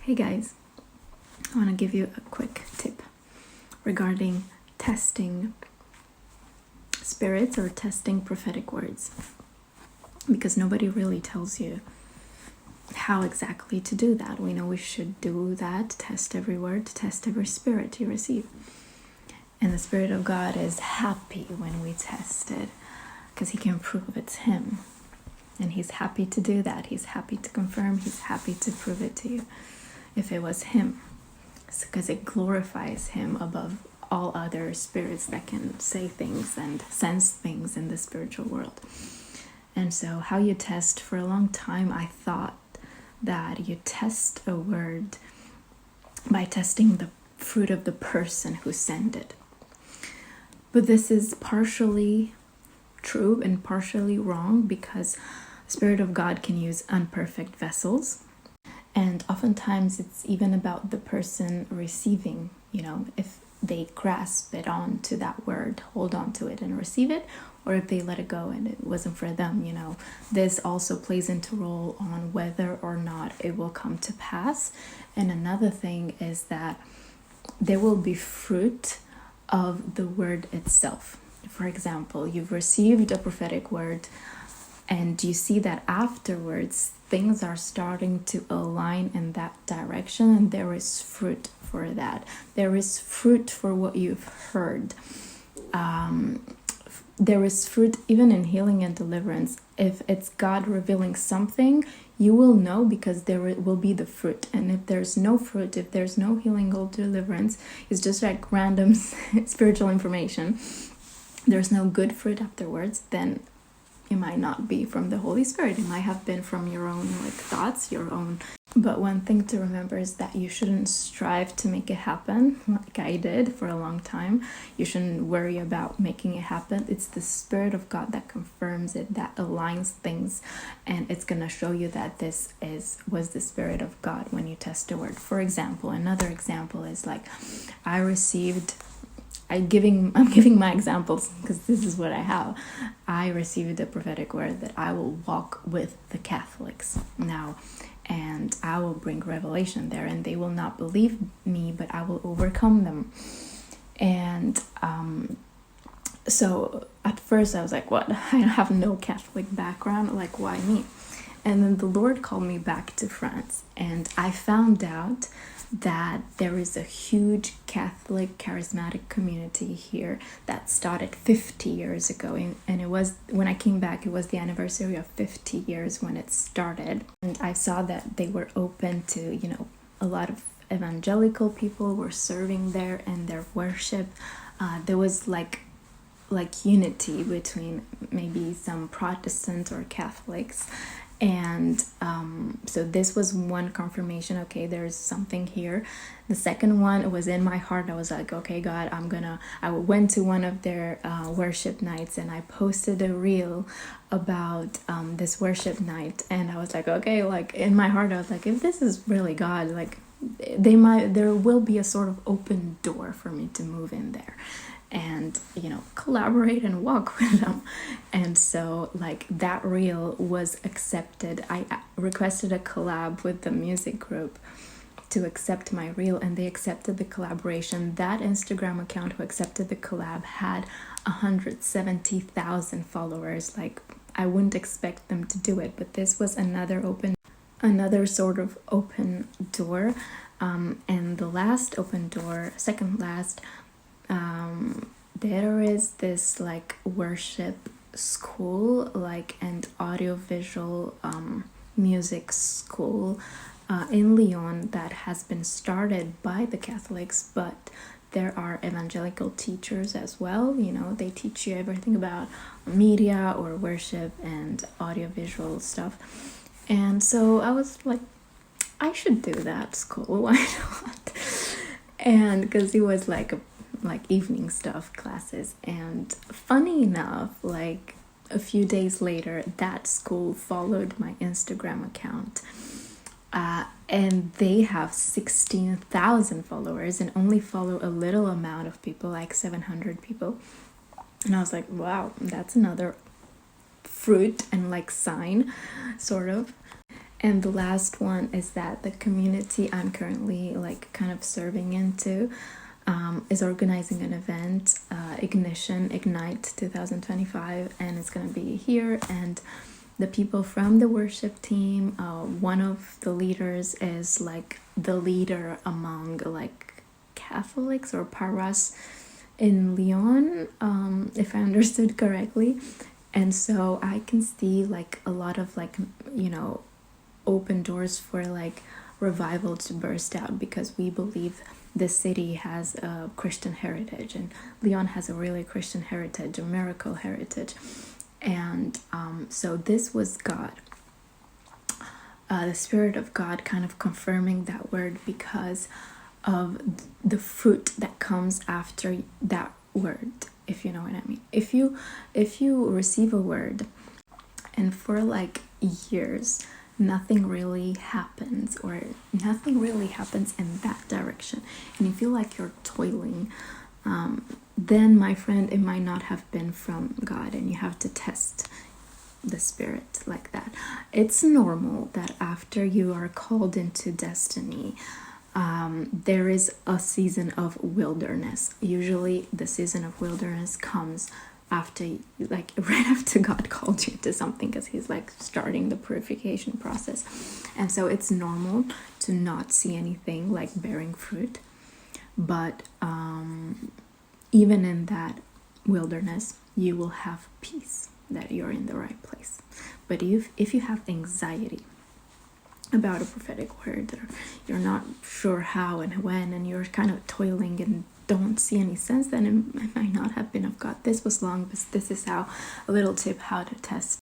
Hey guys, I want to give you a quick tip regarding testing spirits or testing prophetic words, because nobody really tells you how exactly to do that. We know we should do that, test every word, test every spirit you receive. And the Spirit of God is happy when we test it because He can prove it's Him. And He's happy to do that. He's happy to confirm. He's happy to prove it to you if it was Him. Because it glorifies Him above all other spirits that can say things and sense things in the spiritual world. And so how you test, for a long time I thought that you test a word by testing the fruit of the person who sent it. But this is partially true and partially wrong, because the Spirit of God can use imperfect vessels. And oftentimes it's even about the person receiving, if they grasp it on to that word, hold on to it and receive it, or if they let it go and it wasn't for them, This also plays into role on whether or not it will come to pass. And another thing is that there will be fruit of the word itself. For example, you've received a prophetic word and you see that afterwards things are starting to align in that direction, and there is fruit for that. There is fruit for what you've heard. There is fruit even in healing and deliverance. If it's God revealing something, you will know because there will be the fruit. And if there's no fruit, if there's no healing or deliverance, it's just like random spiritual information, there's no good fruit afterwards, then it might not be from the Holy Spirit. It might have been from your own thoughts, your own. But one thing to remember is that you shouldn't strive to make it happen like I did for a long time. You shouldn't worry about making it happen. It's the Spirit of God that confirms it, that aligns things, and it's going to show you that this was the Spirit of God when you test a word. For example, another example is I'm giving my examples because this is what I have. I received a prophetic word that I will walk with the Catholics now, and I will bring revelation there, and they will not believe me, but I will overcome them. And so at first I was like, what? I have no Catholic background, like why me? And then the Lord called me back to France, and I found out that there is a huge Catholic charismatic community here that started 50 years ago, and it was, when I came back, it was the anniversary of 50 years when it started. And I saw that they were open to, a lot of evangelical people were serving there, and their worship, there was like unity between maybe some Protestants or Catholics. And so this was one confirmation, okay, there's something here. The second one was in my heart. I was like, okay, God, I went to one of their worship nights, and I posted a reel about this worship night, and I was like, okay, in my heart I was like, if this is really God, there will be a sort of open door for me to move in there and collaborate and walk with them. And so that reel was accepted. I requested a collab with the music group to accept my reel, and they accepted the collaboration. That Instagram account who accepted the collab had 170,000 followers. I wouldn't expect them to do it, but this was another sort of open door. And the last open door, second last, there is this worship school, and audiovisual music school in Lyon that has been started by the Catholics, but there are evangelical teachers as well. They teach you everything about media or worship and audiovisual stuff. And so I was like, I should do that school, why not? And because it was like evening stuff, classes. And funny enough, a few days later, that school followed my Instagram account, and they have 16,000 followers and only follow a little amount of people, 700 people. And I was like, wow, that's another fruit and sign, sort of. And the last one is that the community I'm currently like kind of serving into is organizing an event, Ignite 2025, and it's gonna be here. And the people from the worship team, one of the leaders is like the leader among like Catholics or paras in Lyon, if I understood correctly. And so I can see like a lot of like, you know, open doors for like revival to burst out, because we believe the city has a Christian heritage, and Lyon has a really Christian heritage, a miracle heritage. And so this was God, the Spirit of God kind of confirming that word, because of the fruit that comes after that word, if you know what I mean. If you receive a word and for like years nothing really happens, or nothing really happens in that direction, and you feel like you're toiling, then my friend, it might not have been from God, and you have to test the spirit like that. It's normal that after you are called into destiny, there is a season of wilderness. Usually the season of wilderness comes after, like right after God called you to something, because he's like starting the purification process. And so it's normal to not see anything like bearing fruit, but even in that wilderness you will have peace that you're in the right place. But if you have anxiety about a prophetic word, or you're not sure how and when, and you're kind of toiling and don't see any sense, then it might not have been of God. This was long, but this is how a little tip how to test